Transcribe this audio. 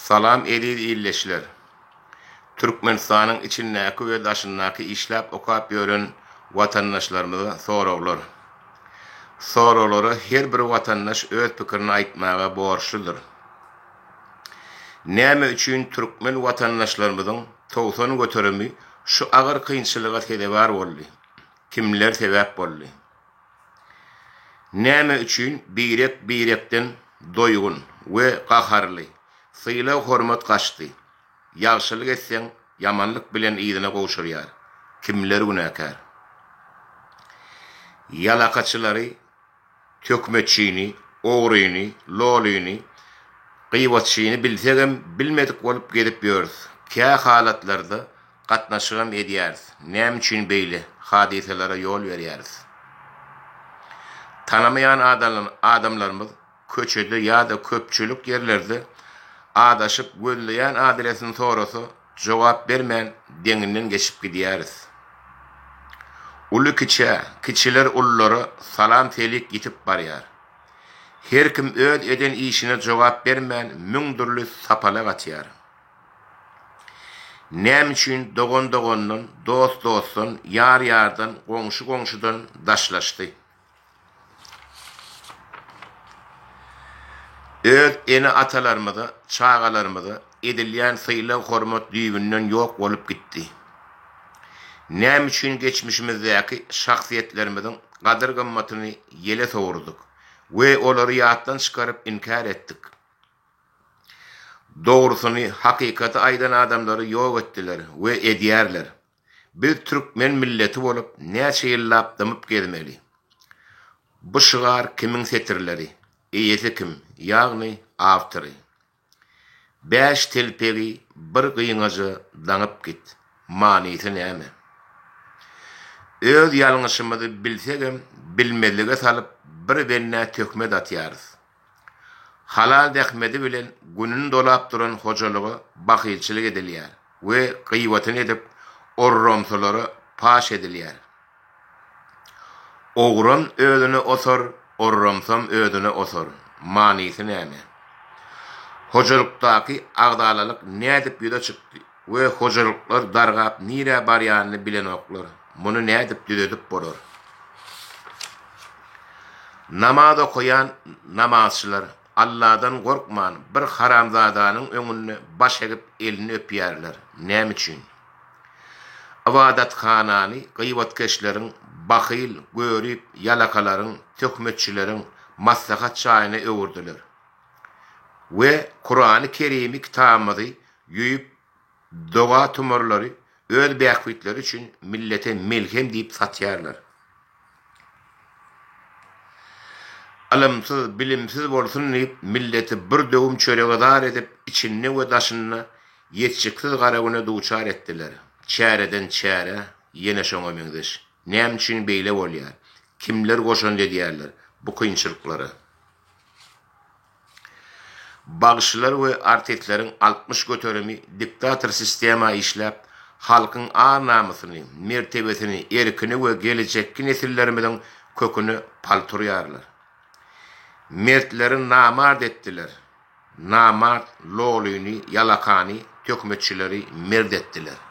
Salam edil illeşler. Türkmenistan'ın içindäki we daşyndaky işläp okap ýören watandaşlarymyza sorawlar. Sorawlary her bir watandaş öz pikirini aýtmaga borçludyr. Näme üçin türkmen watandaşlarymyzyň towsan göterimi şu agyr kynçylyga sebäp boldy? Kimler sebäp boldy? Näme üçin birekden doýgun we gaharly, syla hormat gaçdy? Ýagşylyk etseň, yamanlyk bilen ýygyna gowşurýar. Kimler günäkär? Yalakaçylary, tökmeçini, ogryny, lolyny, gıýbatçyny bilsegem bilmedik bolup gedip ýörüs. Kä halatlarda gatnaşygam edýäris. Näme üçin beýle hadiselere ýol berýäris? Tanamayan adamlarımız köçede ya da köpçülük yerlerde adaşıp gözleyen adresin sorusu cevap vermeyen deninden geçip gideriz. Ulu kiçiler ulları salam telik gitip barıyar. Her kim öd eden işine cevap vermeyen mündürlü sapala gatıyar. Näme üçin dogon dost dostun, yar yardan, goňşu daşlaşdy. Öz eni atalarymyza, çağalarymyza edilýän syla hormat düýbünden ýok bolup gitdi. Näme üçin geçmişimizdäki şahsiýetlerimiziň gadyr gymmatyny ýele sowurduk we olary ýatdan çykaryp inkar etdik. Dogrusyny, hakykaty aýdan adamlary ýok etdiler we edýärler. Biz türkmen milleti bolup näçe ýyllap dymyp gelmeli. Bu şygar kimiň setirleri? Eýesi kim? Ýagny awtory. 5 telpegi bir gyýňaja daňyp git. Manysy näme? Öz ýalňyşymyzy bilsegem, bilmezlige salyp bir benne tökme atýarys. Halal dähmedi bilen gününi dolap duran hojalygy bakylçylyk edilýär we gıýbatyny edip orromsulary paş edilýär. Ogrum ödüni osor, orromsam ödüni osor. Manysy näme? Hojalykdaky agdalalyk nädip ýüze çykdy we hojalyklar dargap nire barýanyny bilen oklar. Muny nädip düzedip bolar? Namaz okuyan namazçylar Allah'dan gorkman bir haramzadanyň öňünde baş egip elini öpýärler. Näme üçin? Ibadathanany gıýbatkeşleriň, bakyl, görüp, yalakalaryň, tökmetçileriň maslahat çaýyna öwürdiler. We Kur'an-ı Kerim'i kitabymyzy ýüýüp, doga tumurlary öz bähwitleri üçin millete melhem diýip satýarlar. Alamsyz, bilimsiz bolsun diýip milleti bir döwüm çörege dar edip içinde we daşyna ýetçiksiz garawyna duçar etdiler. Çäreden çäre, ýene şoňa meňdeş. Näme üçin beýle bolýar? Kimler goşan edýärler bu kynçylyklary? Bagşylar we artetleriň 60 göterimi diktator sistema işläp halkyň ar-namysyny, mertebesini, erkini we gelecekki nesillerimiň kökünü palturýarlar. Mertleri namard etdiler. Namard, lolyny, yalakany, tökmetçileri merd etdiler.